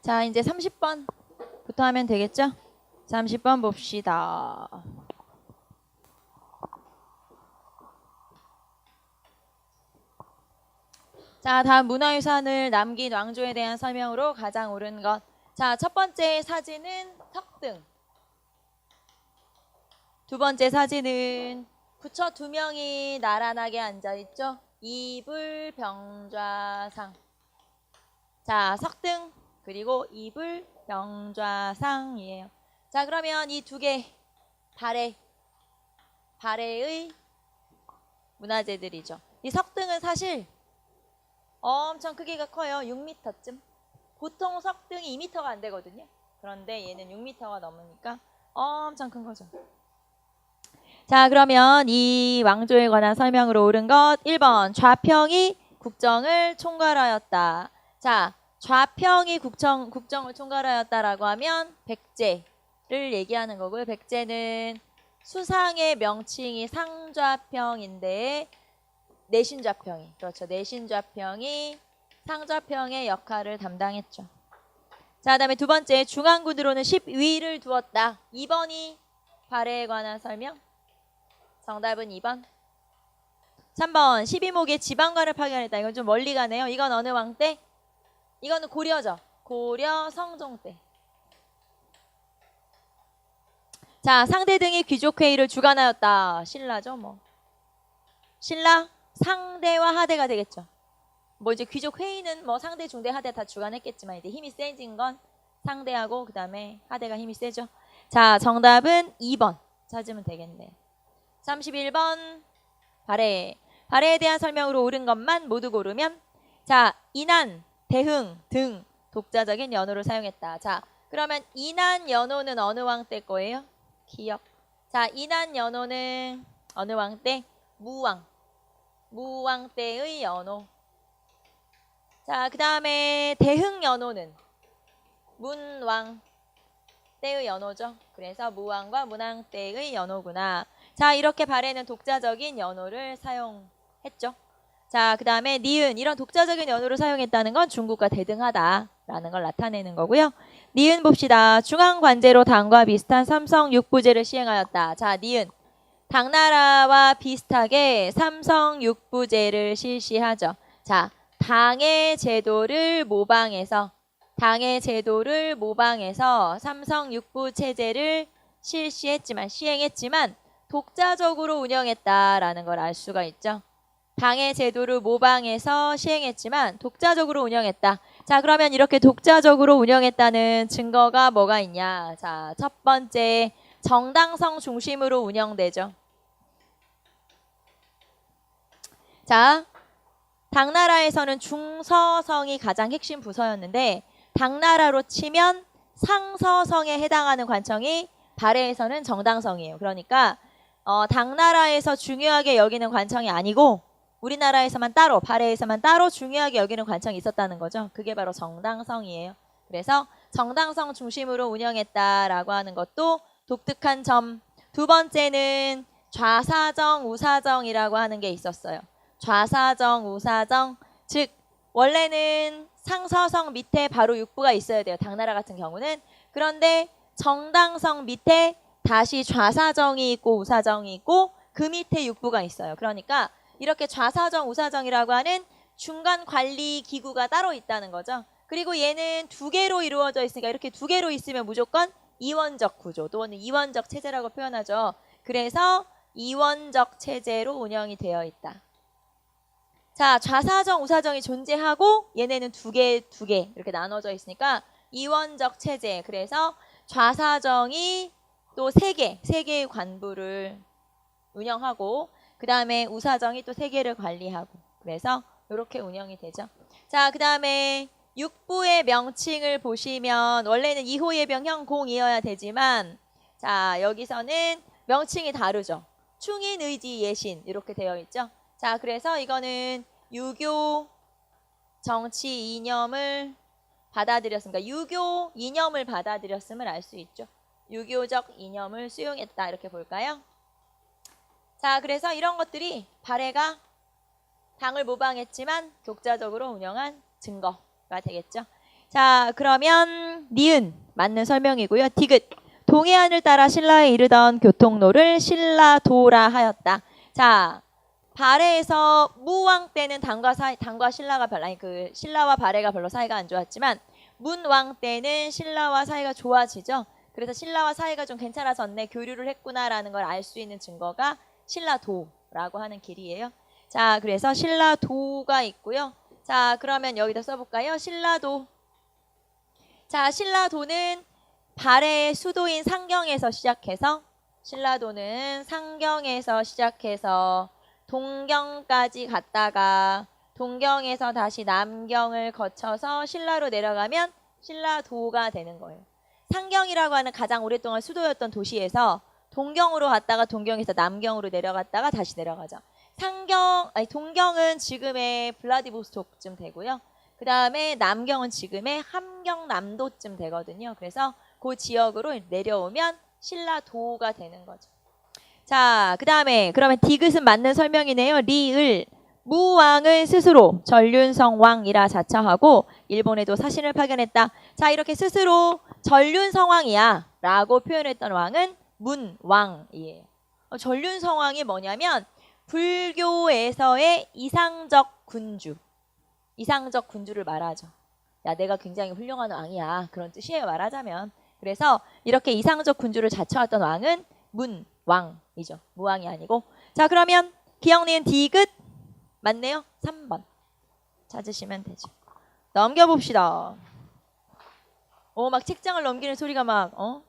자, 이제 30번부터 하면 되겠죠? 30번 봅시다. 자, 다음 문화유산을 남긴 왕조에 대한 설명으로 가장 옳은 것. 자, 첫 번째 사진은 석등. 두 번째 사진은 부처 두 명이 나란하게 앉아있죠. 이불병좌상. 자, 석등 그리고 이불병좌상이에요. 자, 그러면 이 두 개 발해의 문화재들이죠. 이 석등은 사실 엄청 크기가 커요. 6m쯤. 보통 석등이 2m가 안 되거든요. 그런데 얘는 6m가 넘으니까 엄청 큰 거죠. 자, 그러면 이 왕조에 관한 설명으로 옳은 것 1번 좌평이 국정을 총괄하였다. 자, 좌평이 국정을 총괄하였다라고 하면 백제를 얘기하는 거고요. 백제는 수상의 명칭이 상좌평인데 내신좌평이, 그렇죠. 내신좌평이 상좌평의 역할을 담당했죠. 자, 그다음에 두 번째 중앙군으로는 10위를 두었다. 2번이 발해에 관한 설명. 정답은 2번. 3번 12목의 지방관을 파견했다. 이건 좀 멀리 가네요. 이건 어느 왕 때? 이거는 고려죠. 고려 성종 때. 자, 상대 등이 귀족회의를 주관하였다. 신라죠 뭐. 신라 상대와 하대가 되겠죠. 뭐 이제 귀족회의는 뭐 상대 중대 하대 다 주관했겠지만 이제 힘이 세진 건 상대하고 그 다음에 하대가 힘이 세죠. 자, 정답은 2번 찾으면 되겠네요. 31번 발해에 대한 설명으로 옳은 것만 모두 고르면 자, 인한, 대흥 등 독자적인 연호를 사용했다. 자, 그러면 인한 연호는 어느 왕 때 거예요? 기억. 자, 인한 연호는 어느 왕 때? 무왕 때의 연호. 자, 그 다음에 대흥 연호는 문왕 때의 연호죠. 그래서 무왕과 문왕 때의 연호구나. 자, 이렇게 발해는 독자적인 연호를 사용했죠. 자, 그 다음에 니은, 이런 독자적인 연호를 사용했다는 건 중국과 대등하다라는 걸 나타내는 거고요. 니은 봅시다. 중앙관제로 당과 비슷한 삼성육부제를 시행하였다. 자, 니은, 당나라와 비슷하게 삼성육부제를 실시하죠. 자, 당의 제도를 모방해서 삼성육부 체제를 시행했지만 독자적으로 운영했다라는 걸 알 수가 있죠. 당의 제도를 모방해서 시행했지만 독자적으로 운영했다. 자, 그러면 이렇게 독자적으로 운영했다는 증거가 뭐가 있냐? 자, 첫 번째 정당성 중심으로 운영되죠. 자, 당나라에서는 중서성이 가장 핵심 부서였는데 당나라로 치면 상서성에 해당하는 관청이 발해에서는 정당성이에요. 그러니까 당나라에서 중요하게 여기는 관청이 아니고 우리나라에서만 따로, 발해에서만 따로 중요하게 여기는 관청이 있었다는 거죠. 그게 바로 정당성이에요. 그래서 정당성 중심으로 운영했다라고 하는 것도 독특한 점. 두 번째는 좌사정, 우사정이라고 하는 게 있었어요. 좌사정, 우사정, 즉 원래는 상서성 밑에 바로 육부가 있어야 돼요. 당나라 같은 경우는. 그런데 정당성 밑에 다시 좌사정이 있고 우사정이 있고 그 밑에 육부가 있어요. 그러니까 이렇게 좌사정, 우사정이라고 하는 중간 관리 기구가 따로 있다는 거죠. 그리고 얘는 두 개로 이루어져 있으니까 이렇게 두 개로 있으면 무조건 이원적 구조 또는 이원적 체제라고 표현하죠. 그래서 이원적 체제로 운영이 되어 있다. 자, 좌사정, 우사정이 존재하고 얘네는 두 개 이렇게 나눠져 있으니까 이원적 체제. 그래서 좌사정이 또 세 개의 관부를 운영하고 그 다음에 우사정이 또 3개를 관리하고 그래서 이렇게 운영이 되죠. 자, 그 다음에 육부의 명칭을 보시면 원래는 이호예병 형공이어야 되지만 자, 여기서는 명칭이 다르죠. 충인, 의지, 예신 이렇게 되어 있죠. 자, 그래서 이거는 유교 정치 이념을 받아들였으니까 유교 이념을 받아들였음을 알 수 있죠. 유교적 이념을 수용했다 이렇게 볼까요? 자, 그래서 이런 것들이 발해가 당을 모방했지만 독자적으로 운영한 증거가 되겠죠. 자, 그러면 니은 맞는 설명이고요. 디귿. 동해안을 따라 신라에 이르던 교통로를 신라도라 하였다. 자, 발해에서 무왕 때는 당과 신라가 별로 아니 그 신라와 발해가 별로 사이가 안 좋았지만 문왕 때는 신라와 사이가 좋아지죠. 그래서 신라와 사이가 좀 괜찮아졌네, 교류를 했구나라는 걸 알 수 있는 증거가 신라도라고 하는 길이에요. 자, 그래서 신라도가 있고요. 자, 그러면 여기다 써볼까요? 신라도. 자, 신라도는 발해의 수도인 상경에서 시작해서 신라도는 상경에서 시작해서 동경까지 갔다가 동경에서 다시 남경을 거쳐서 신라로 내려가면 신라도가 되는 거예요. 상경이라고 하는 가장 오랫동안 수도였던 도시에서 동경으로 갔다가 동경에서 남경으로 내려갔다가 다시 내려가죠. 동경은 지금의 블라디보스토크쯤 되고요. 그 다음에 남경은 지금의 함경남도쯤 되거든요. 그래서 그 지역으로 내려오면 신라도가 되는 거죠. 자, 그 다음에 그러면 디귿은 맞는 설명이네요. 리을. 무왕을 스스로 전륜성왕이라 자처하고 일본에도 사신을 파견했다. 자, 이렇게 스스로 전륜성왕이야 라고 표현했던 왕은 문왕이에요. 전륜성왕이 뭐냐면 불교에서의 이상적 군주. 이상적 군주를 말하죠. 야, 내가 굉장히 훌륭한 왕이야. 그런 뜻이에요, 말하자면. 그래서 이렇게 이상적 군주를 자처했던 왕은 문왕이죠. 무왕이 아니고. 자, 그러면 기억 니은 디귿 맞네요. 3번 찾으시면 되죠. 넘겨봅시다. 막 책장을 넘기는 소리가 막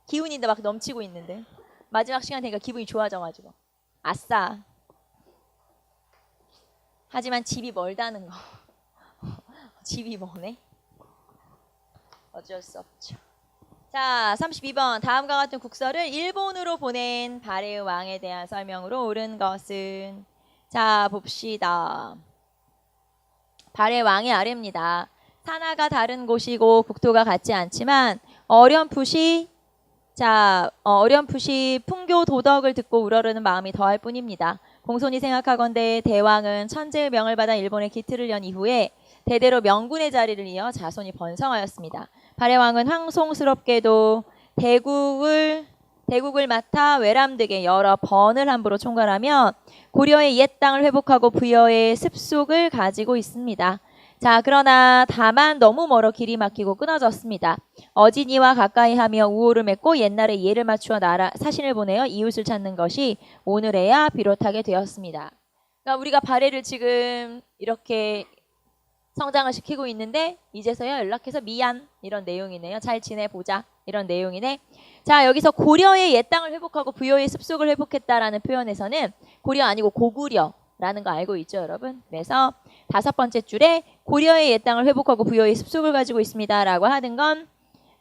기운이 막 넘치고 있는데 마지막 시간 되니까 기분이 좋아져가지고 아싸. 하지만 집이 멀다는 거. 집이 머네. 어쩔 수 없죠. 자, 32번. 다음과 같은 국서를 일본으로 보낸 발해의 왕에 대한 설명으로 옳은 것은, 자, 봅시다. 발해 왕의 아래입니다. 산하가 다른 곳이고 국토가 같지 않지만 어렴풋이 풍교 도덕을 듣고 우러르는 마음이 더할 뿐입니다. 공손히 생각하건대 대왕은 천재의 명을 받아 일본에 기틀을 연 이후에 대대로 명군의 자리를 이어 자손이 번성하였습니다. 발해왕은 황송스럽게도 대국을 맡아 외람되게 여러 번을 함부로 총괄하며 고려의 옛 땅을 회복하고 부여의 습속을 가지고 있습니다. 자, 그러나 다만 너무 멀어 길이 막히고 끊어졌습니다. 어진이와 가까이 하며 우호를 맺고 옛날에 예를 맞추어 사신을 보내어 이웃을 찾는 것이 오늘에야 비롯하게 되었습니다. 그러니까 우리가 발해를 지금 이렇게 성장을 시키고 있는데 이제서야 연락해서 미안 이런 내용이네요. 잘 지내보자 이런 내용이네. 자, 여기서 고려의 옛 땅을 회복하고 부여의 습속을 회복했다라는 표현에서는 고려 아니고 고구려라는 거 알고 있죠, 여러분? 그래서 5번째 줄에 고려의 옛 땅을 회복하고 부여의 습속을 가지고 있습니다라고 하는 건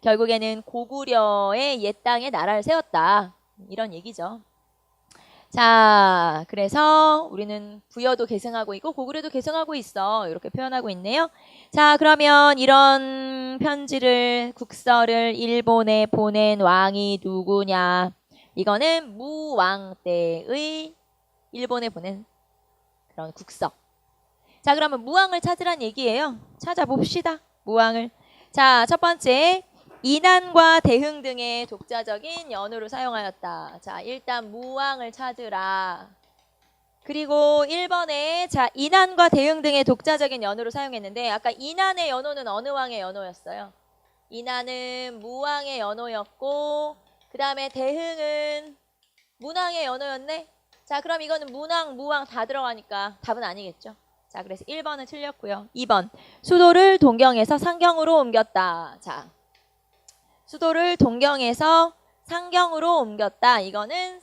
결국에는 고구려의 옛 땅에 나라를 세웠다 이런 얘기죠. 자, 그래서 우리는 부여도 계승하고 있고 고구려도 계승하고 있어 이렇게 표현하고 있네요. 자, 그러면 이런 편지를 국서를 일본에 보낸 왕이 누구냐? 이거는 무왕 때의 일본에 보낸 그런 국서. 자, 그러면 무왕을 찾으란 얘기예요. 찾아봅시다. 무왕을. 자, 첫 번째. 이난과 대흥 등의 독자적인 연호를 사용하였다. 자, 일단 무왕을 찾으라. 그리고 1번에 자, 이난과 대흥 등의 독자적인 연호를 사용했는데 아까 이난의 연호는 어느 왕의 연호였어요? 이난은 무왕의 연호였고 그 다음에 대흥은 문왕의 연호였네? 자, 그럼 이거는 문왕, 무왕 다 들어가니까 답은 아니겠죠? 자, 그래서 1번은 틀렸고요. 2번 수도를 동경에서 상경으로 옮겼다. 자, 수도를 동경에서 상경으로 옮겼다. 이거는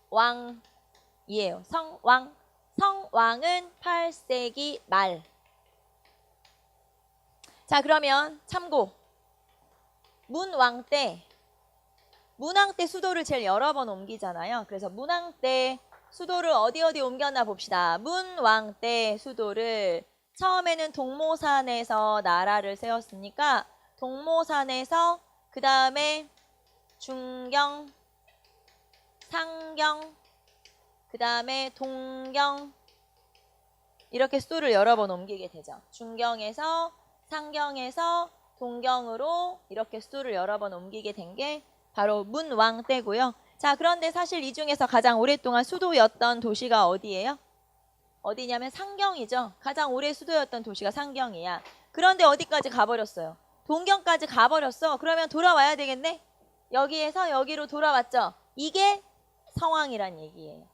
성왕이에요. 성왕. 성왕은 8세기 말. 자, 그러면 참고. 문왕 때 수도를 제일 여러 번 옮기잖아요. 그래서 문왕 때 수도를 어디 옮겼나 봅시다. 문왕 때 수도를 처음에는 동모산에서 나라를 세웠으니까 동모산에서 그 다음에 중경, 상경, 그 다음에 동경 이렇게 수도를 여러 번 옮기게 되죠. 중경에서 상경에서 동경으로 이렇게 수도를 여러 번 옮기게 된 게 바로 문왕 때고요. 자, 그런데 사실 이 중에서 가장 오랫동안 수도였던 도시가 어디예요? 어디냐면 상경이죠. 가장 오래 수도였던 도시가 상경이야. 그런데 어디까지 가버렸어요? 동경까지 가버렸어. 그러면 돌아와야 되겠네? 여기에서 여기로 돌아왔죠. 이게 성왕이란 얘기예요.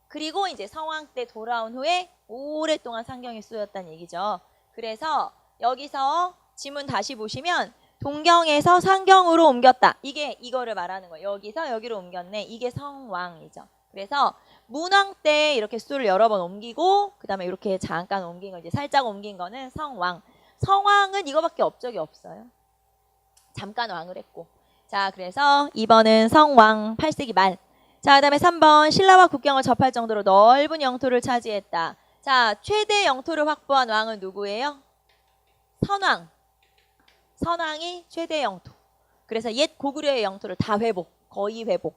그리고 이제 성왕 때 돌아온 후에 오랫동안 상경이 수도였다는 얘기죠. 그래서 여기서 지문 다시 보시면 동경에서 상경으로 옮겼다. 이게 이거를 말하는 거예요. 여기서 여기로 옮겼네. 이게 성왕이죠. 그래서 문왕 때 이렇게 수도를 여러 번 옮기고 그 다음에 이렇게 잠깐 옮긴 거 이제 살짝 옮긴 거는 성왕. 성왕은 이거밖에 업적이 없어요. 잠깐 왕을 했고. 자, 그래서 2번은 성왕 8세기 말. 자, 그 다음에 3번 신라와 국경을 접할 정도로 넓은 영토를 차지했다. 자, 최대 영토를 확보한 왕은 누구예요? 선왕. 선왕이 최대 영토. 그래서 옛 고구려의 영토를 다 회복. 거의 회복.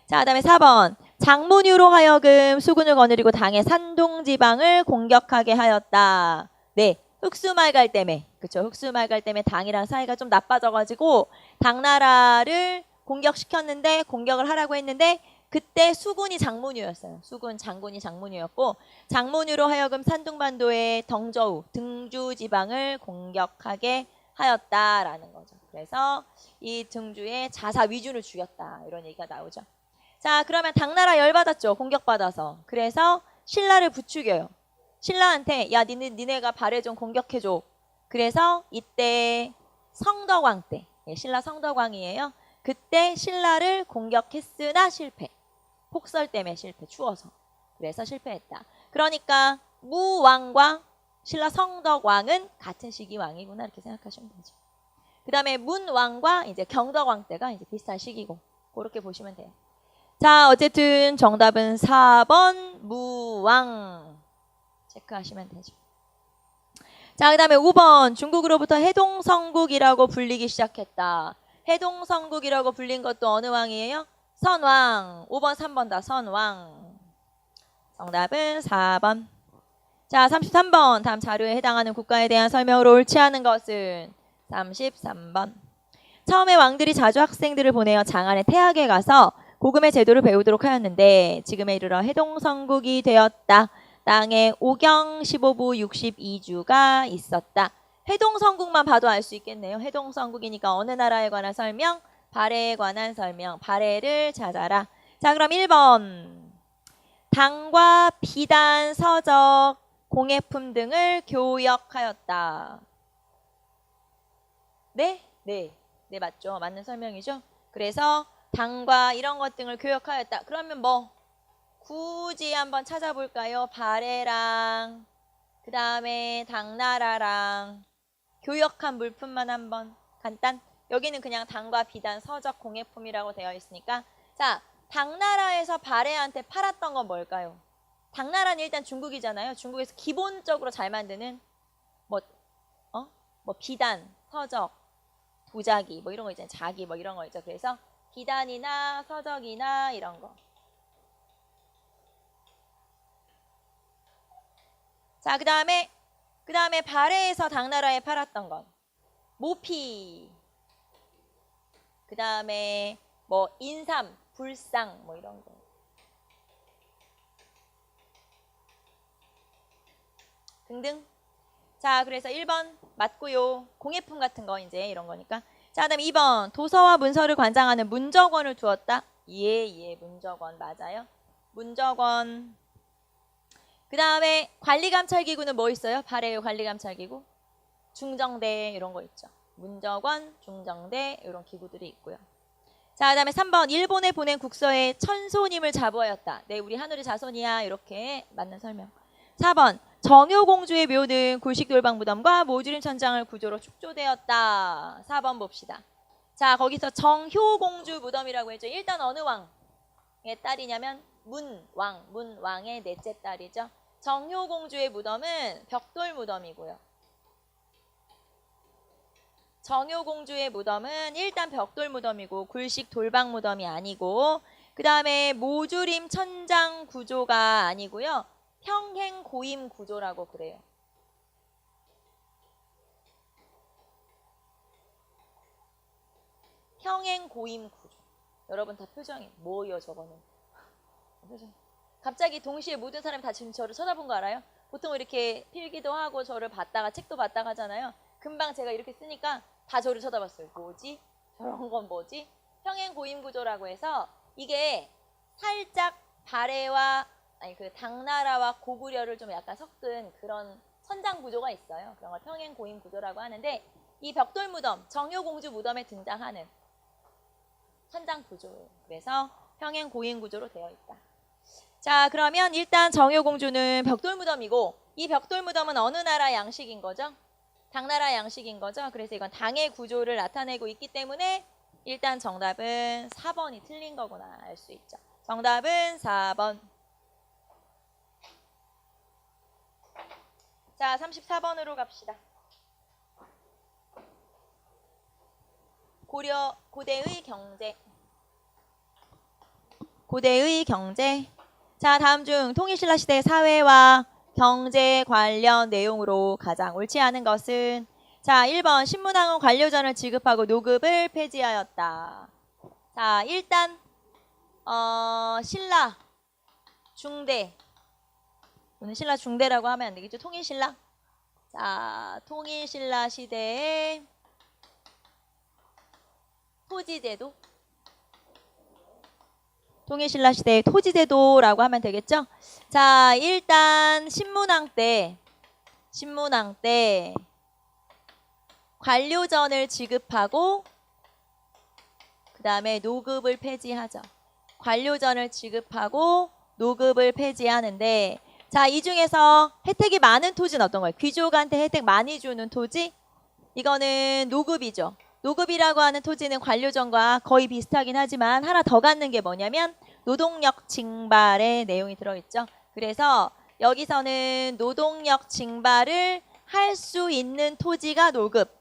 자, 그 다음에 4번 장문유로 하여금 수군을 거느리고 당의 산동지방을 공격하게 하였다. 네, 흑수말갈 때문에. 그쵸, 흑수말갈 때문에 당이랑 사이가 좀 나빠져가지고 당나라를 공격시켰는데 공격을 하라고 했는데 그때 수군이 장문유였어요. 수군 장군이 장문유였고 장문유로 하여금 산둥반도의 덩저우 등주 지방을 공격하게 하였다라는 거죠. 그래서 이 등주의 자사 위준을 죽였다 이런 얘기가 나오죠. 자, 그러면 당나라 열받았죠. 공격받아서. 그래서 신라를 부추겨요. 신라한테 야 니네가 발해 좀 공격해줘. 그래서 이때 성덕왕 때 신라 성덕왕이에요. 그때 신라를 공격했으나 실패. 폭설 때문에 실패. 추워서. 그래서 실패했다. 그러니까 무왕과 신라 성덕왕은 같은 시기 왕이구나 이렇게 생각하시면 되죠. 그 다음에 문왕과 이제 경덕왕 때가 이제 비슷한 시기고 그렇게 보시면 돼요. 자, 어쨌든 정답은 4번 무왕 체크하시면 되죠. 자, 그 다음에 5번 중국으로부터 해동성국이라고 불리기 시작했다. 해동성국이라고 불린 것도 어느 왕이에요? 선왕. 5번 3번 다 선왕. 정답은 4번. 자, 33번 다음 자료에 해당하는 국가에 대한 설명으로 옳지 않은 것은 33번. 처음에 왕들이 자주 학생들을 보내어 장안의 태학에 가서 고금의 제도를 배우도록 하였는데 지금에 이르러 해동성국이 되었다. 땅에 오경 15부 62주가 있었다. 해동성국만 봐도 알 수 있겠네요. 해동성국이니까 어느 나라에 관한 설명? 발해에 관한 설명. 발해를 찾아라. 자, 그럼 1번. 당과 비단, 서적, 공예품 등을 교역하였다. 네? 네. 네, 맞죠. 맞는 설명이죠. 그래서 당과 이런 것 등을 교역하였다. 그러면 뭐 굳이 한번 찾아볼까요? 발해랑 그 다음에 당나라랑 교역한 물품만 한번 간단. 여기는 그냥 당과 비단, 서적, 공예품이라고 되어 있으니까 자, 당나라에서 발해한테 팔았던 건 뭘까요? 당나라는 일단 중국이잖아요. 중국에서 기본적으로 잘 만드는 뭐 비단, 서적, 도자기 뭐 이런 거 있잖아요. 자기 뭐 이런 거 있죠. 그래서 비단이나 서적이나 이런 거. 자, 그 다음에 발해에서 당나라에 팔았던 건 모피. 그 다음에 뭐 인삼, 불상 뭐 이런 거. 등등. 자, 그래서 1번 맞고요. 공예품 같은 거 이제 이런 거니까. 자, 그다음 2번 도서와 문서를 관장하는 문적원을 두었다. 예, 문적원 맞아요. 문적원. 그 다음에 관리감찰기구는 뭐 있어요? 발해요 관리감찰기구. 중정대 이런 거 있죠. 문적원, 중정대 이런 기구들이 있고요. 자, 그 다음에 3번 일본에 보낸 국서에 천손임을 자부하였다. 네, 우리 하늘의 자손이야. 이렇게 맞는 설명. 4번 정효공주의 묘는 굴식돌방무덤과 모주림 천장을 구조로 축조되었다. 4번 봅시다. 자, 거기서 정효공주 무덤이라고 했죠. 일단 어느 왕의 딸이냐면 문왕의 넷째 딸이죠. 정효공주의 무덤은 벽돌무덤이고요. 정효공주의 무덤은 일단 벽돌무덤이고 굴식 돌방무덤이 아니고 그 다음에 모주림 천장 구조가 아니고요. 평행 고임 구조라고 그래요. 평행 고임 구조. 여러분 다 표정이 뭐예요 저거는? 표정. 갑자기 동시에 모든 사람이 다 지금 저를 쳐다본 거 알아요? 보통 이렇게 필기도 하고 저를 봤다가 책도 봤다가 하잖아요. 금방 제가 이렇게 쓰니까 다 저를 쳐다봤어요. 뭐지? 저런 건 뭐지? 평행 고임 구조라고 해서 이게 살짝 발해와 아니 그 당나라와 고구려를 좀 약간 섞은 그런 선장 구조가 있어요. 그런 걸 평행 고임 구조라고 하는데 이 벽돌 무덤, 정효공주 무덤에 등장하는 선장 구조예요. 그래서 평행 고임 구조로 되어 있다. 자, 그러면 일단 정효공주는 벽돌 무덤이고 이 벽돌 무덤은 어느 나라 양식인 거죠? 당나라 양식인 거죠. 그래서 이건 당의 구조를 나타내고 있기 때문에 일단 정답은 4번이 틀린 거구나 알 수 있죠. 정답은 4번. 자, 34번으로 갑시다. 고대의 경제. 고대의 경제. 자, 다음 중 통일신라 시대 사회와 경제 관련 내용으로 가장 옳지 않은 것은 자, 1번 신문왕은 관료전을 지급하고 노급을 폐지하였다. 자, 일단 신라 중대. 오늘 신라 중대라고 하면 안 되겠죠? 통일신라. 자, 통일신라 시대의 토지제도. 통일신라 시대의 토지제도라고 하면 되겠죠? 자, 일단 신문왕 때 관료전을 지급하고 그 다음에 노급을 폐지하죠. 관료전을 지급하고 노급을 폐지하는데 자, 이 중에서 혜택이 많은 토지는 어떤 거예요? 귀족한테 혜택 많이 주는 토지? 이거는 노급이죠. 노급이라고 하는 토지는 관료전과 거의 비슷하긴 하지만 하나 더 갖는 게 뭐냐면 노동력 징발의 내용이 들어있죠. 그래서 여기서는 노동력 징발을 할 수 있는 토지가 노급.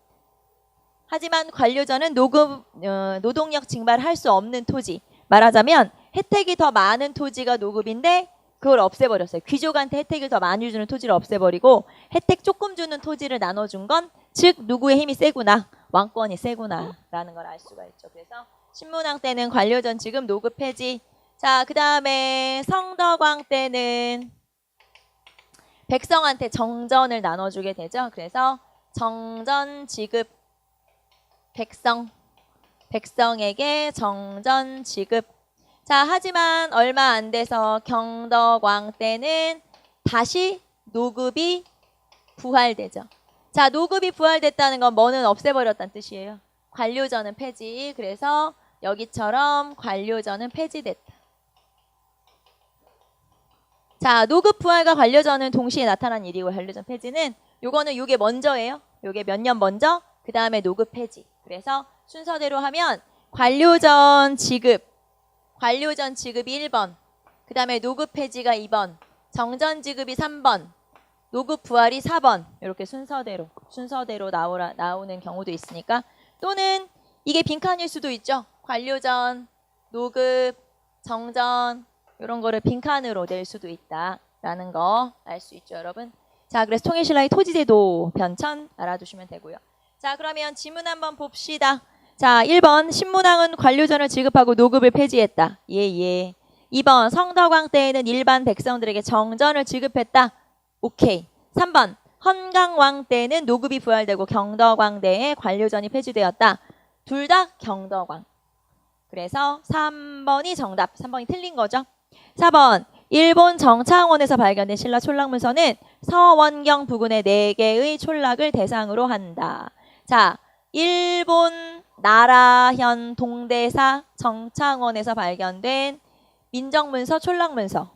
하지만 관료전은 노동력 징발을 할 수 없는 토지. 말하자면 혜택이 더 많은 토지가 노급인데 그걸 없애버렸어요. 귀족한테 혜택을 더 많이 주는 토지를 없애버리고 혜택 조금 주는 토지를 나눠준 건 즉 누구의 힘이 세구나. 왕권이 세구나 라는 걸 알 수가 있죠. 그래서 신문왕 때는 관료전 지급 노급 폐지. 자, 그 다음에 성덕왕 때는 백성한테 정전을 나눠주게 되죠. 그래서 정전 지급 백성에게 정전 지급. 자, 하지만 얼마 안 돼서 경덕왕 때는 다시 노급이 부활되죠. 자, 노급이 부활됐다는 건 뭐는 없애버렸다는 뜻이에요. 관료전은 폐지. 그래서 여기처럼 관료전은 폐지됐다. 자, 노급 부활과 관료전은 동시에 나타난 일이고 관료전 폐지는 요게 먼저예요. 요게 몇 년 먼저? 그 다음에 노급 폐지. 그래서 순서대로 하면 관료전 지급이 1번, 그 다음에 노급 폐지가 2번, 정전 지급이 3번, 노급 부활이 4번 이렇게 순서대로 나오는 경우도 있으니까 또는 이게 빈칸일 수도 있죠. 관료전, 노급, 정전 이런 거를 빈칸으로 낼 수도 있다라는 거 알 수 있죠, 여러분. 자, 그래서 통일신라의 토지제도 변천 알아두시면 되고요. 자, 그러면 지문 한번 봅시다. 자, 1번 신문왕은 관료전을 지급하고 노급을 폐지했다. 예. 2번 성덕왕 때에는 일반 백성들에게 정전을 지급했다. 오케이. 3번 헌강왕 때에는 노급이 부활되고 경덕왕 때에 관료전이 폐지되었다. 둘 다 경덕왕. 그래서 3번이 정답. 3번이 틀린 거죠. 4번 일본 정창원에서 발견된 신라 촌락문서는 서원경 부근의 4개의 촌락을 대상으로 한다. 자, 일본 나라현 동대사 정창원에서 발견된 민정문서, 촌락문서.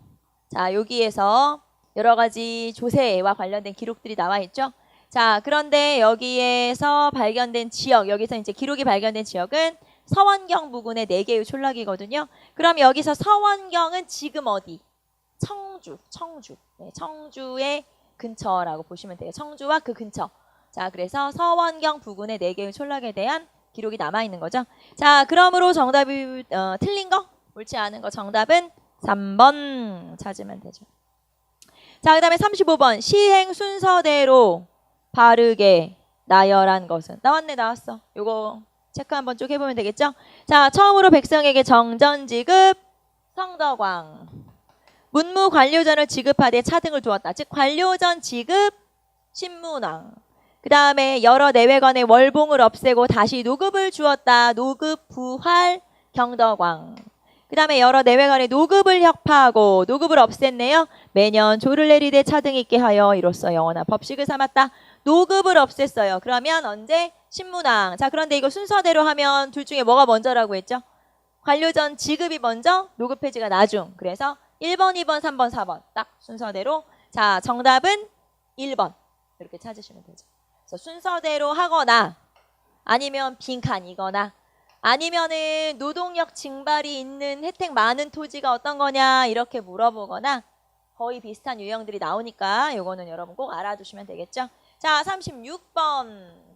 자, 여기에서 여러 가지 조세와 관련된 기록들이 나와 있죠. 자, 그런데 여기에서 발견된 지역, 여기서 이제 기록이 발견된 지역은 서원경 부근의 4개의 촌락이거든요. 그럼 여기서 서원경은 지금 어디? 청주. 네, 청주의 근처라고 보시면 돼요. 청주와 그 근처. 자, 그래서 서원경 부근의 4개의 촌락에 대한 기록이 남아있는 거죠. 자, 그러므로 정답이 틀린 거, 옳지 않은 거 정답은 3번 찾으면 되죠. 자, 그 다음에 35번 시행 순서대로 바르게 나열한 것은 나왔어. 요거 체크 한번 쭉 해보면 되겠죠? 자, 처음으로 백성에게 정전 지급 성덕왕. 문무 관료전을 지급하되 차등을 두었다. 즉 관료전 지급 신문왕. 그 다음에 여러 내외관의 월봉을 없애고 다시 노급을 주었다. 노급 부활 경덕왕. 그 다음에 여러 내외관의 노급을 혁파하고 노급을 없앴네요. 매년 조를 내리되 차등 있게 하여 이로써 영원한 법식을 삼았다. 노급을 없앴어요. 그러면 언제? 신문왕. 자, 그런데 이거 순서대로 하면 둘 중에 뭐가 먼저라고 했죠? 관료전 지급이 먼저, 노급 폐지가 나중. 그래서 1번, 2번, 3번, 4번 딱 순서대로. 자, 정답은 1번. 이렇게 찾으시면 되죠. 그래서 순서대로 하거나 아니면 빈칸이거나 아니면은 노동력 증발이 있는 혜택 많은 토지가 어떤 거냐 이렇게 물어보거나 거의 비슷한 유형들이 나오니까 요거는 여러분 꼭 알아두시면 되겠죠. 자, 36번.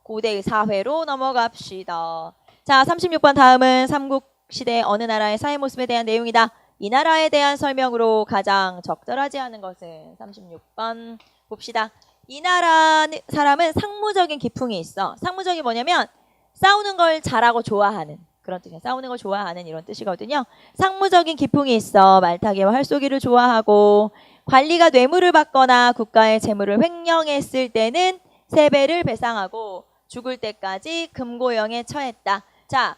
고대의 사회로 넘어갑시다. 자, 36번 다음은 삼국시대 어느 나라의 사회 모습에 대한 내용이다. 이 나라에 대한 설명으로 가장 적절하지 않은 것은 36번 봅시다. 이 나라 사람은 상무적인 기풍이 있어. 상무적이 뭐냐면 싸우는 걸 잘하고 좋아하는 그런 뜻이야. 싸우는 걸 좋아하는 이런 뜻이거든요. 상무적인 기풍이 있어. 말타기와 활쏘기를 좋아하고 관리가 뇌물을 받거나 국가의 재물을 횡령했을 때는 세배를 배상하고 죽을 때까지 금고형에 처했다. 자,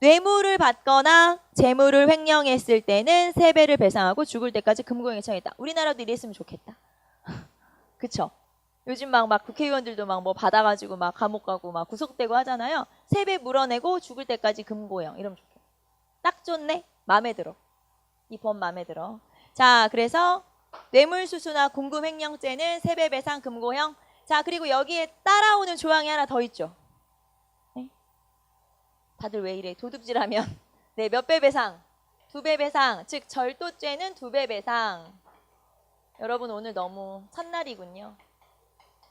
뇌물을 받거나 재물을 횡령했을 때는 세배를 배상하고 죽을 때까지 금고형에 처했다. 우리나라도 이랬으면 좋겠다. 그쵸? 요즘 막 국회의원들도 막 뭐 받아가지고 막 감옥 가고 막 구속되고 하잖아요. 세배 물어내고 죽을 때까지 금고형. 이러면 좋겠다. 딱 좋네? 마음에 들어. 이 법 마음에 들어. 자, 그래서 뇌물수수나 공금횡령죄는 세배 배상 금고형. 자, 그리고 여기에 따라오는 조항이 하나 더 있죠. 네? 다들 왜 이래? 도둑질하면 네, 몇 배 배상? 2배 배상. 즉 절도죄는 2배 배상. 여러분 오늘 너무 첫날이군요.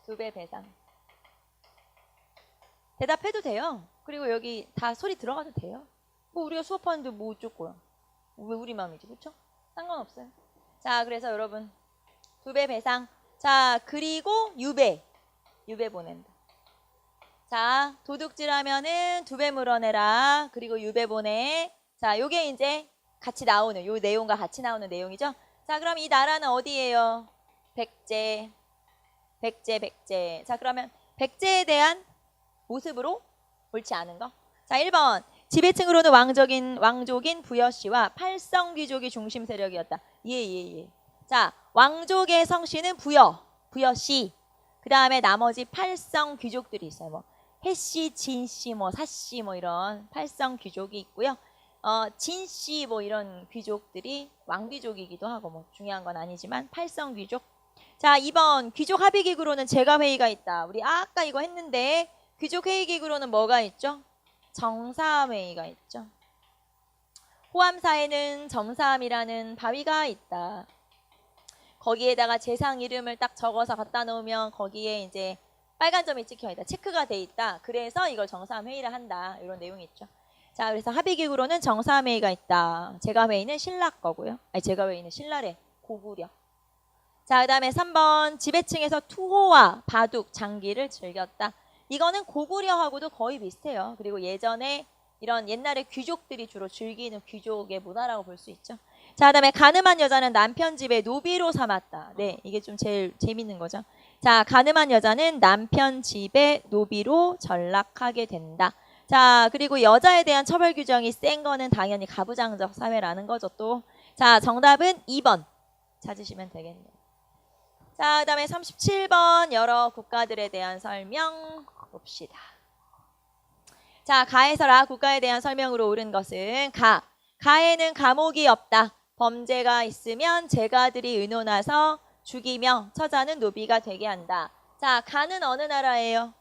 2배 배상. 대답해도 돼요. 그리고 여기 다 소리 들어가도 돼요. 뭐 우리가 수업하는데 뭐 어쩔 거야. 왜 우리 마음이지, 그렇죠? 상관없어요. 자, 그래서 여러분 2배 배상. 자, 그리고 유배 보낸다. 자, 도둑질하면은 2배 물어내라. 그리고 유배 보내. 자, 요게 이제 같이 나오는 요 내용과 같이 나오는 내용이죠. 자, 그럼 이 나라는 어디예요? 백제. 자, 그러면 백제에 대한 모습으로 옳지 않은 거. 자, 1번. 지배층으로는 왕족인 부여씨와 팔성귀족이 중심 세력이었다. 예. 자, 왕족의 성씨는 부여씨. 그 다음에 나머지 팔성 귀족들이 있어요. 뭐 해씨, 진씨, 뭐 사씨, 뭐 이런 팔성 귀족이 있고요. 진씨 뭐 이런 귀족들이 왕귀족이기도 하고 뭐 중요한 건 아니지만 팔성 귀족. 자, 2번 귀족 합의기구로는 제가회의가 있다. 우리 아까 이거 했는데 귀족 회의기구로는 뭐가 있죠? 정사함회의가 있죠. 호암사에는 정사함이라는 바위가 있다. 거기에다가 재상 이름을 딱 적어서 갖다 놓으면 거기에 이제 빨간 점이 찍혀 있다. 체크가 돼 있다. 그래서 이걸 정사함 회의를 한다. 이런 내용이 있죠. 자, 그래서 합의기구로는 정사함 회의가 있다. 제가회의는 신라 거고요. 아니, 제가회의는 신라래. 고구려. 자, 그 다음에 3번. 지배층에서 투호와 바둑, 장기를 즐겼다. 이거는 고구려하고도 거의 비슷해요. 그리고 예전에 이런 옛날에 귀족들이 주로 즐기는 귀족의 문화라고 볼 수 있죠. 자, 그다음에 가늠한 여자는 남편 집에 노비로 삼았다. 네, 이게 좀 제일 재밌는 거죠. 자, 가늠한 여자는 남편 집에 노비로 전락하게 된다. 자, 그리고 여자에 대한 처벌 규정이 센 거는 당연히 가부장적 사회라는 거죠, 또. 자, 정답은 2번 찾으시면 되겠네요. 자, 그다음에 37번 여러 국가들에 대한 설명 봅시다. 자, 가에서라 국가에 대한 설명으로 옳은 것은 가에는 감옥이 없다. 범죄가 있으면 제가들이 의논해서 죽이며 처자는 노비가 되게 한다. 자, 가는 어느 나라예요?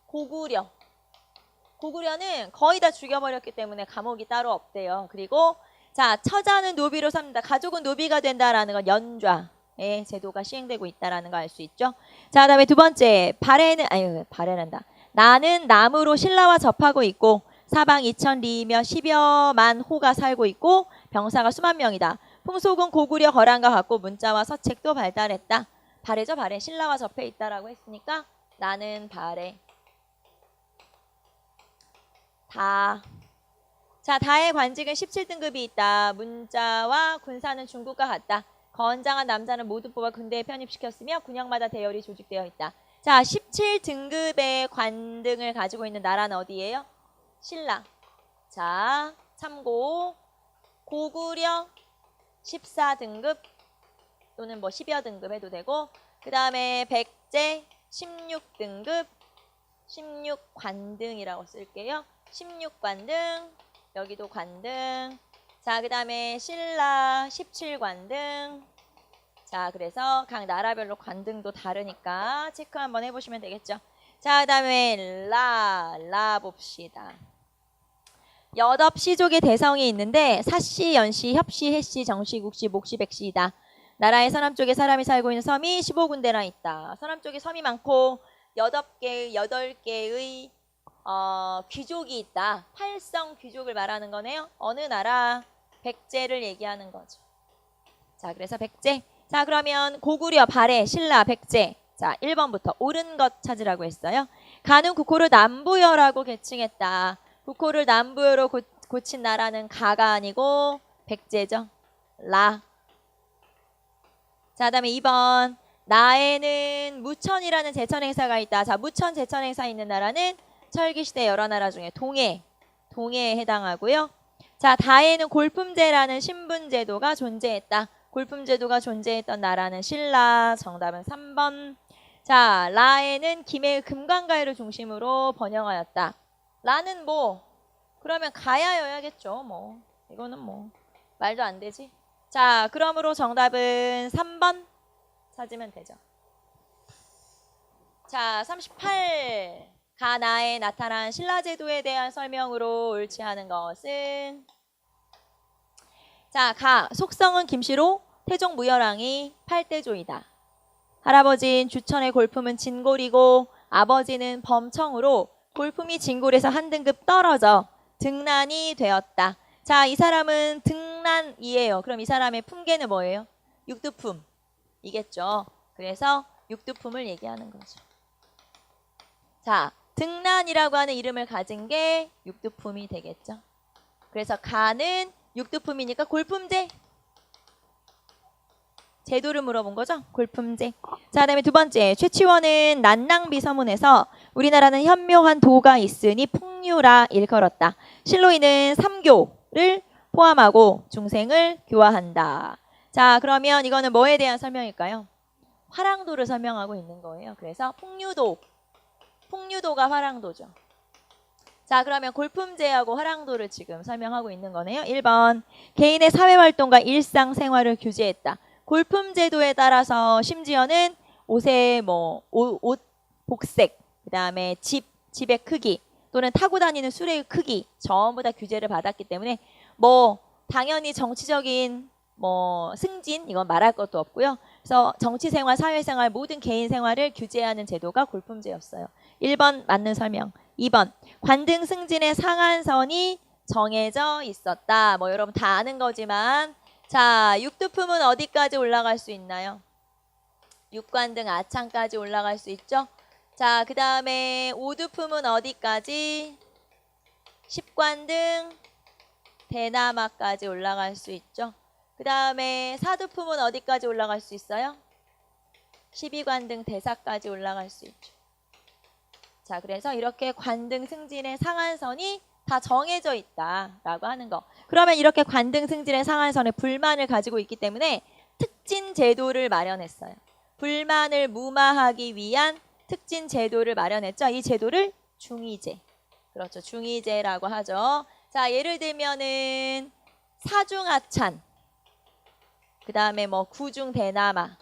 고구려. 고구려는 거의 다 죽여버렸기 때문에 감옥이 따로 없대요. 그리고 자, 처자는 노비로 삼는다. 가족은 노비가 된다라는 건 연좌의 제도가 시행되고 있다라는 거 알 수 있죠. 자, 그다음에 두 번째 발해낸다. 나는 남으로 신라와 접하고 있고 사방 2,000리이며 10여만 호가 살고 있고 병사가 수만 명이다. 풍속은 고구려 거란과 같고 문자와 서책도 발달했다. 발해죠, 발해. 신라와 접해 있다라고 했으니까 나는 발해. 다. 자, 다의 관직은 17등급이 있다. 문자와 군사는 중국과 같다. 건장한 남자는 모두 뽑아 군대에 편입시켰으며 군역마다 대열이 조직되어 있다. 자, 17등급의 관등을 가지고 있는 나라는 어디예요? 신라. 자, 참고 고구려 14등급 또는 뭐 10여 등급 해도 되고, 그 다음에 백제 16등급 16관등이라고 쓸게요. 16관등, 여기도 관등. 자, 그 다음에 신라 17관등. 자, 그래서 각 나라별로 관등도 다르니까 체크 한번 해보시면 되겠죠. 자, 그 다음에 라 봅시다. 여덟시족의 대성이 있는데 사씨, 연씨, 협씨, 해씨, 정씨, 국씨, 목씨, 백씨이다. 나라의 서남쪽에 사람이 살고 있는 섬이 15군데나 있다. 서남쪽에 섬이 많고 8개의 귀족이 있다. 팔성 귀족을 말하는 거네요. 어느 나라? 백제를 얘기하는 거죠. 자, 그래서 백제. 자, 그러면 고구려, 발해, 신라, 백제. 자, 1번부터 옳은 것 찾으라고 했어요. 가는 국호를 남부여라고 계칭했다. 국호를 남부여로 고친 나라는 가가 아니고 백제죠. 라. 자, 다음에 2번. 나에는 무천이라는 제천행사가 있다. 자, 무천 제천행사 있는 나라는 철기시대 여러 나라 중에 동해에 해당하고요. 자, 다에는 골품제라는 신분제도가 존재했다. 골품제도가 존재했던 나라는 신라. 정답은 3번. 자, 라에는 김해의 금관가요를 중심으로 번영하였다. 라는 뭐 그러면 가야여야겠죠. 뭐 이거는 뭐 말도 안 되지. 자, 그러므로 정답은 3번 찾으면 되죠. 자, 38. 가나에 나타난 신라제도에 대한 설명으로 옳지 않은 것은, 자, 가 속성은 김씨로 태종 무열왕이 8대조이다. 할아버지인 주천의 골품은 진골이고 아버지는 범청으로 골품이 진골에서 한 등급 떨어져 등난이 되었다. 자, 이 사람은 등난이에요. 그럼 이 사람의 품계는 뭐예요? 육두품 이겠죠. 그래서 육두품을 얘기하는 거죠. 자, 등난이라고 하는 이름을 가진 게 육두품이 되겠죠. 그래서 가는 육두품이니까 골품제. 제도를 물어본 거죠. 골품제. 자, 그다음에 두 번째. 최치원은 난낭비 서문에서 우리나라는 현묘한 도가 있으니 풍류라 일컬었다. 실로이는 삼교를 포함하고 중생을 교화한다. 자, 그러면 이거는 뭐에 대한 설명일까요? 화랑도를 설명하고 있는 거예요. 그래서 풍류도가 화랑도죠. 자, 그러면 골품제하고 화랑도를 지금 설명하고 있는 거네요. 1번. 개인의 사회활동과 일상생활을 규제했다. 골품제도에 따라서 심지어는 옷의 옷 복색, 그 다음에 집의 크기 또는 타고 다니는 수레의 크기 전부 다 규제를 받았기 때문에 당연히 정치적인 승진 이건 말할 것도 없고요. 그래서 정치생활, 사회생활 모든 개인 생활을 규제하는 제도가 골품제였어요. 1번 맞는 설명. 2번. 관등 승진의 상한선이 정해져 있었다. 여러분 다 아는 거지만, 자, 육두품은 어디까지 올라갈 수 있나요? 육관등 아창까지 올라갈 수 있죠. 자, 그 다음에 오두품은 어디까지? 십관등 대나마까지 올라갈 수 있죠. 그 다음에 사두품은 어디까지 올라갈 수 있어요? 12관등 대사까지 올라갈 수 있죠. 자, 그래서 이렇게 관등 승진의 상한선이 다 정해져 있다라고 하는 거. 그러면 이렇게 관등 승진의 상한선에 불만을 가지고 있기 때문에 특진 제도를 마련했어요. 불만을 무마하기 위한 특진 제도를 마련했죠. 이 제도를 중의제. 그렇죠. 중의제라고 하죠. 자, 예를 들면은 사중하찬, 그 다음에 구중대나마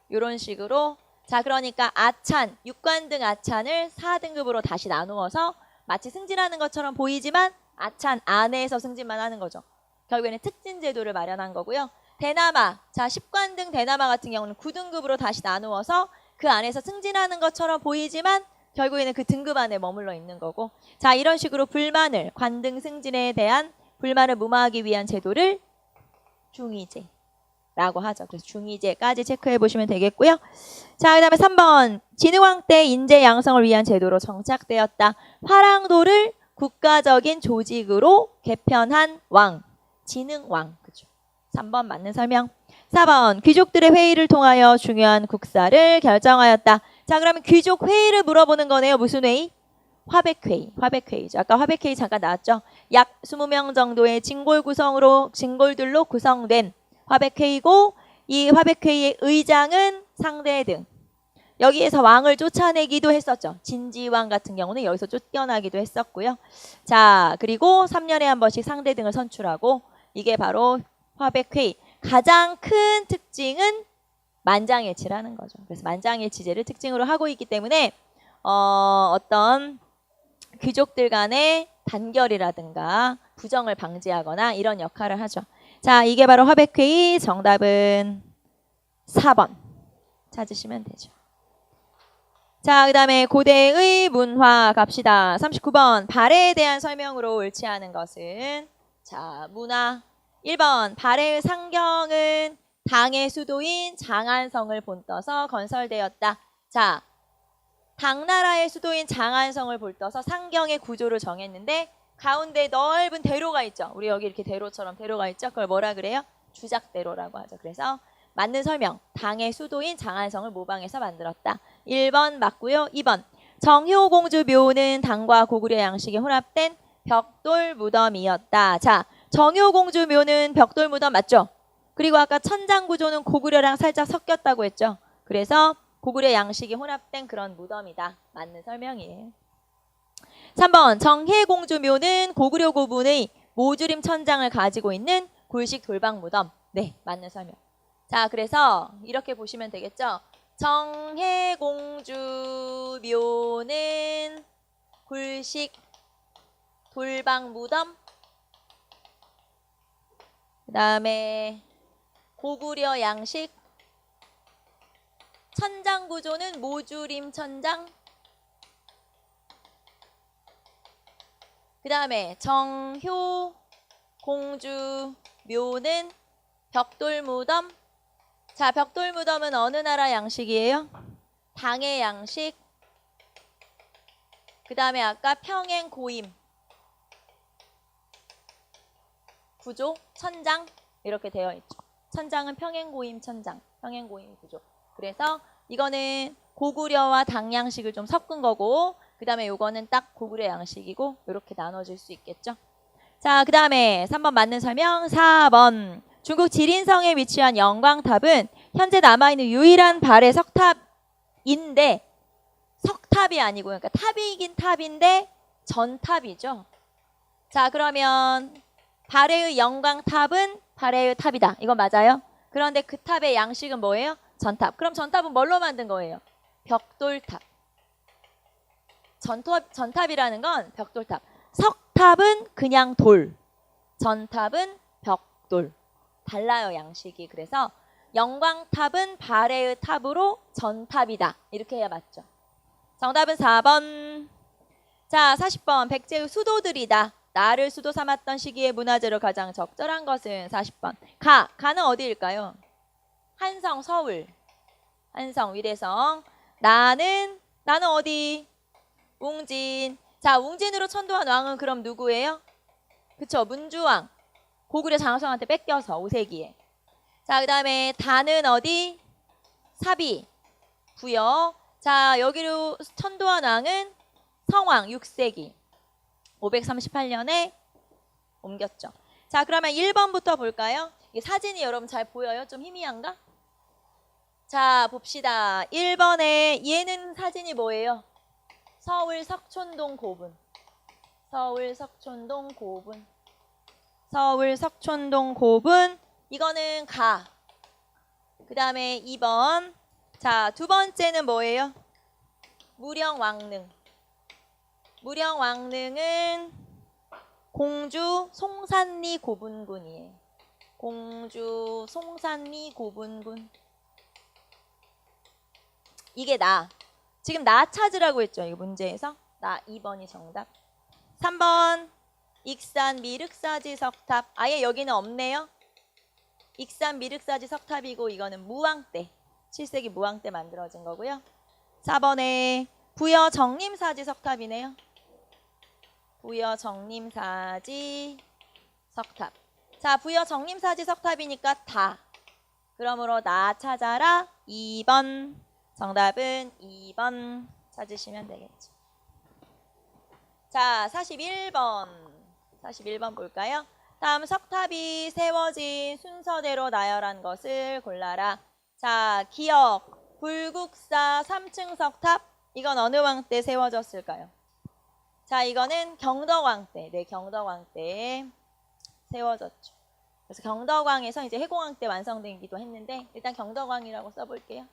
이런 식으로. 자, 그러니까 아찬, 육관등 아찬을 4등급으로 다시 나누어서 마치 승진하는 것처럼 보이지만 아찬 안에서 승진만 하는 거죠. 결국에는 특진 제도를 마련한 거고요. 대나마, 자, 10관등 대나마 같은 경우는 9등급으로 다시 나누어서 그 안에서 승진하는 것처럼 보이지만 결국에는 그 등급 안에 머물러 있는 거고. 자, 이런 식으로 불만을, 관등 승진에 대한 불만을 무마하기 위한 제도를 중의제. 라고 하죠. 그래서 중이제까지 체크해 보시면 되겠고요. 자, 그 다음에 3번. 진흥왕 때 인재 양성을 위한 제도로 정착되었다. 화랑도를 국가적인 조직으로 개편한 왕. 진흥왕. 그죠? 3번 맞는 설명. 4번. 귀족들의 회의를 통하여 중요한 국사를 결정하였다. 자, 그러면 귀족 회의를 물어보는 거네요. 무슨 회의? 화백회의. 화백회의죠. 아까 화백회의 잠깐 나왔죠? 약 20명 정도의 진골들로 구성된 화백회의고, 이 화백회의의 의장은 상대등. 여기에서 왕을 쫓아내기도 했었죠. 진지왕 같은 경우는 여기서 쫓겨나기도 했었고요. 자, 그리고 3년에 한 번씩 상대등을 선출하고, 이게 바로 화백회의. 가장 큰 특징은 만장일치라는 거죠. 그래서 만장일치제를 특징으로 하고 있기 때문에 어떤 귀족들 간의 단결이라든가 부정을 방지하거나 이런 역할을 하죠. 자, 이게 바로 화백회의. 정답은 4번 찾으시면 되죠. 자, 그 다음에 고대의 문화 갑시다. 39번. 발해에 대한 설명으로 옳지 않은 것은? 자, 문화. 1번. 발해의 상경은 당의 수도인 장안성을 본떠서 건설되었다. 자, 당나라의 수도인 장안성을 본떠서 상경의 구조를 정했는데 가운데 넓은 대로가 있죠. 우리 여기 이렇게 대로처럼 대로가 있죠. 그걸 뭐라 그래요? 주작대로라고 하죠. 그래서 맞는 설명. 당의 수도인 장안성을 모방해서 만들었다. 1번 맞고요. 2번. 정효공주 묘는 당과 고구려 양식이 혼합된 벽돌 무덤이었다. 자, 정효공주 묘는 벽돌 무덤 맞죠? 그리고 아까 천장 구조는 고구려랑 살짝 섞였다고 했죠. 그래서 고구려 양식이 혼합된 그런 무덤이다. 맞는 설명이에요. 3번. 정혜공주 묘는 고구려 고분의 모주림 천장을 가지고 있는 굴식 돌방 무덤. 네, 맞는 설명. 자, 그래서 이렇게 보시면 되겠죠. 정혜공주 묘는 굴식 돌방 무덤. 그 다음에 고구려 양식. 천장 구조는 모주림 천장. 그 다음에 정효 공주 묘는 벽돌 무덤. 자, 벽돌 무덤은 어느 나라 양식이에요? 당의 양식. 그 다음에 아까 평행 고임 구조 천장 이렇게 되어 있죠. 천장은 평행 고임 천장, 평행 고임 구조. 그래서 이거는 고구려와 당 양식을 좀 섞은 거고, 그 다음에 요거는 딱 고구려 양식이고, 이렇게 나눠질 수 있겠죠. 자, 그 다음에 3번 맞는 설명. 4번. 중국 지린성에 위치한 영광탑은 현재 남아있는 유일한 발해 석탑인데, 석탑이 아니고, 그러니까 탑이긴 탑인데 전탑이죠. 자, 그러면 발해의 영광탑은 발해의 탑이다. 이거 맞아요? 그런데 그 탑의 양식은 뭐예요? 전탑. 그럼 전탑은 뭘로 만든 거예요? 벽돌탑. 전탑이라는 건 벽돌탑. 석탑은 그냥 돌. 전탑은 벽돌. 달라요, 양식이. 그래서 영광탑은 발해의 탑으로 전탑이다. 이렇게 해야 맞죠. 정답은 4번. 자, 40번. 백제의 수도들이다. 나를 수도 삼았던 시기의 문화재로 가장 적절한 것은? 40번. 가는 어디일까요? 한성, 서울. 한성, 위례성. 나는 어디? 웅진. 자, 웅진으로 천도한 왕은 그럼 누구예요? 그쵸, 문주왕. 고구려 장성한테 뺏겨서 5세기에. 자, 그 다음에 다는 어디? 사비. 부여. 자, 여기로 천도한 왕은 성왕 6세기. 538년에 옮겼죠. 자, 그러면 1번부터 볼까요? 이게 사진이 여러분 잘 보여요? 좀 희미한가? 자, 봅시다. 1번에 얘는 사진이 뭐예요? 서울 석촌동 고분. 서울 석촌동 고분. 서울 석촌동 고분. 이거는 가. 그 다음에 2번. 자, 두 번째는 뭐예요? 무령왕릉. 무령왕릉은 공주 송산리 고분군이에요. 공주 송산리 고분군. 이게 나. 지금 나 찾으라고 했죠. 이 문제에서. 나 2번이 정답. 3번. 익산 미륵사지 석탑. 아예 여기는 없네요. 익산 미륵사지 석탑이고 이거는 무왕 때 7세기 무왕 때 만들어진 거고요. 4번에 부여 정림사지 석탑이네요. 부여 정림사지 석탑. 자, 부여 정림사지 석탑이니까 다. 그러므로 나 찾아라 2번. 정답은 2번 찾으시면 되겠죠. 자, 41번 볼까요? 다음 석탑이 세워진 순서대로 나열한 것을 골라라. 자, 기억, 불국사 3층 석탑. 이건 어느 왕 때 세워졌을까요? 자, 이거는 경덕왕 때. 네, 경덕왕 때 세워졌죠. 그래서 경덕왕에서 이제 해공왕 때 완성되기도 했는데 일단 경덕왕이라고 써볼게요.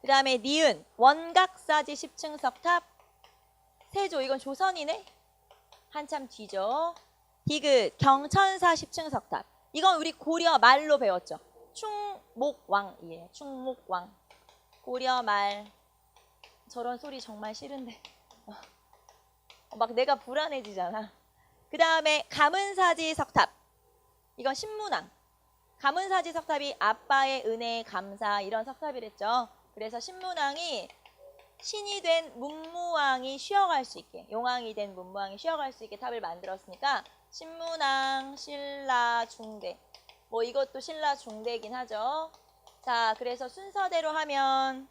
그 다음에 니은, 원각사지 10층 석탑. 세조, 이건 조선이네? 한참 뒤죠. 디귿, 경천사 10층 석탑. 이건 우리 고려 말로 배웠죠. 충목왕이에요. 충목왕. 고려 말. 저런 소리 정말 싫은데. 막 내가 불안해지잖아. 그 다음에 가문사지 석탑. 이건 신문왕. 가문사지 석탑이 아빠의 은혜에 감사 이런 석탑이랬죠. 그래서 신문왕이 신이 된 문무왕이 쉬어갈 수 있게, 용왕이 된 문무왕이 쉬어갈 수 있게 탑을 만들었으니까 신문왕, 신라, 중대. 뭐 이것도 신라 중대긴 하죠. 자, 그래서 순서대로 하면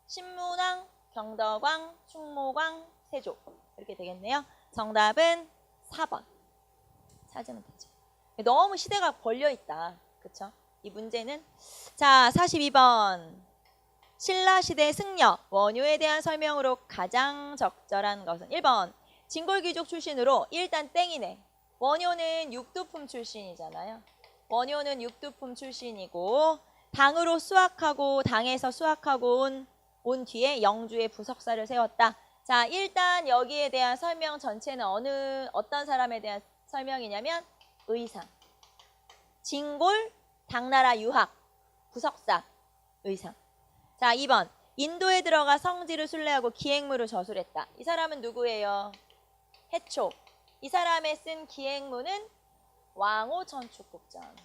신문왕, 경덕왕, 충목왕, 세조 이렇게 되겠네요. 정답은 4번 찾으면 되죠. 너무 시대가 걸려있다. 그쵸? 이 문제는. 자, 42번. 신라시대 승려, 원효에 대한 설명으로 가장 적절한 것은 1번. 진골귀족 출신으로 일단 땡이네. 원효는 육두품 출신이잖아요. 원효는 육두품 출신이고 당으로 수학하고 당에서 수학하고 온 뒤에 영주의 부석사를 세웠다. 자, 일단 여기에 대한 설명 전체는 어떤 사람에 대한 설명이냐면 의상. 진골, 당나라 유학, 부석사, 의상. 자, 2번. 인도에 들어가 성지를 순례하고 기행문을 저술했다. 이 사람은 누구예요? 해초. 이 사람의 쓴 기행문은 왕오천축국전.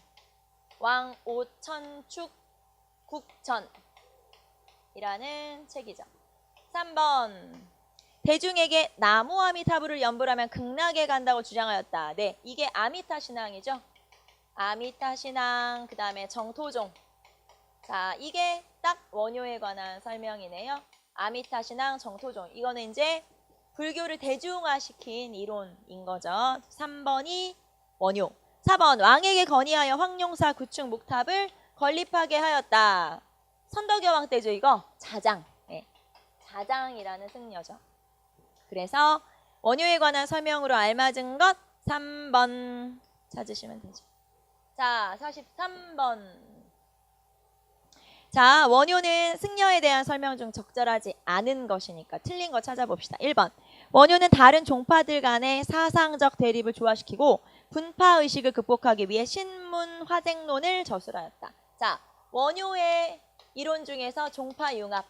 왕오천축국전이라는 책이죠. 3번. 대중에게 나무 아미타불을 연불하면 극락에 간다고 주장하였다. 네, 이게 아미타 신앙이죠. 아미타 신앙, 그 다음에 정토종. 자, 이게 딱 원효에 관한 설명이네요. 아미타 신앙, 정토종. 이거는 이제 불교를 대중화시킨 이론인 거죠. 3번이 원효. 4번. 왕에게 건의하여 황룡사 9층 목탑을 건립하게 하였다. 선덕여 왕 때죠, 이거? 자장. 네. 자장이라는 승려죠. 그래서 원효에 관한 설명으로 알맞은 것 3번 찾으시면 되죠. 자, 43번. 자, 원효는 승려에 대한 설명 중 적절하지 않은 것이니까 틀린 거 찾아봅시다. 1번. 원효는 다른 종파들 간의 사상적 대립을 조화시키고 분파의식을 극복하기 위해 신문화쟁론을 저술하였다. 자, 원효의 이론 중에서 종파융합.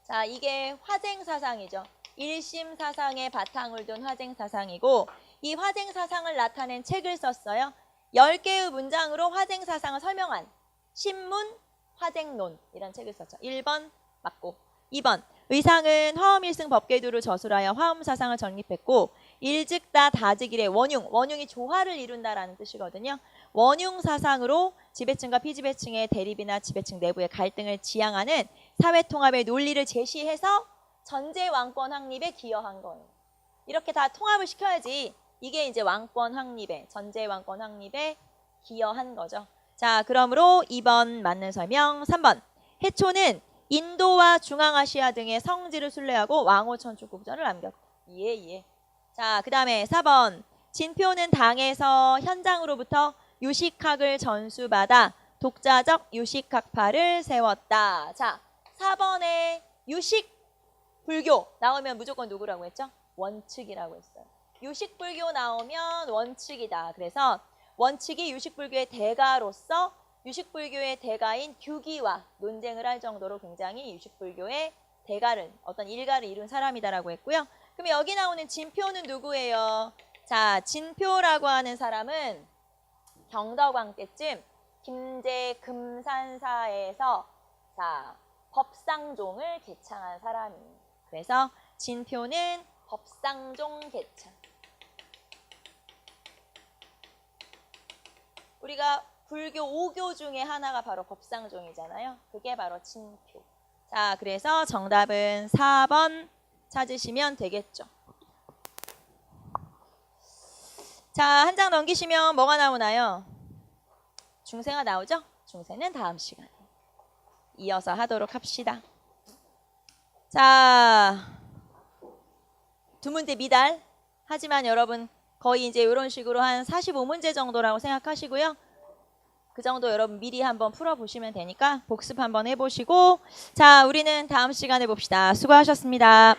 자, 이게 화쟁사상이죠. 일심사상의 바탕을 둔 화쟁사상이고 이 화쟁사상을 나타낸 책을 썼어요. 10개의 문장으로 화쟁사상을 설명한 신문 화쟁론이라는 책을 썼죠. 1번 맞고. 2번. 의상은 화엄일승 법계도를 저술하여 화엄사상을 정립했고 일즉다 다즉일의 원융이 조화를 이룬다라는 뜻이거든요. 원융사상으로 지배층과 피지배층의 대립이나 지배층 내부의 갈등을 지향하는 사회통합의 논리를 제시해서 전제왕권 확립에 기여한 거예요. 이렇게 다 통합을 시켜야지 이게 이제 왕권 확립에, 전제왕권 확립에 기여한 거죠. 자, 그러므로 2번 맞는 설명. 3번. 해초는 인도와 중앙아시아 등의 성지를 순례하고 왕오천축국전을 남겼다. 예. 자, 그 다음에 4번. 진표는 당에서 현장으로부터 유식학을 전수받아 독자적 유식학파를 세웠다. 자, 4번에 유식 불교 나오면 무조건 누구라고 했죠? 원칙이라고 했어요. 유식불교 나오면 원칙이다. 그래서 원칙이 유식불교의 대가로서 유식불교의 대가인 규기와 논쟁을 할 정도로 굉장히 유식불교의 대가를 어떤 일가를 이룬 사람이다라고 했고요. 그럼 여기 나오는 진표는 누구예요? 자, 진표라고 하는 사람은 경덕왕 때쯤 김제 금산사에서 자, 법상종을 개창한 사람이에요. 그래서 진표는 법상종 개창. 우리가 불교 5교 중에 하나가 바로 법상종이잖아요. 그게 바로 진표. 자, 그래서 정답은 4번 찾으시면 되겠죠. 자, 한 장 넘기시면 뭐가 나오나요? 중세가 나오죠? 중세는 다음 시간에 이어서 하도록 합시다. 자, 두 문제 미달. 하지만 여러분 거의 이제 이런 식으로 한 45문제 정도라고 생각하시고요. 그 정도 여러분 미리 한번 풀어보시면 되니까 복습 한번 해보시고 자, 우리는 다음 시간에 봅시다. 수고하셨습니다.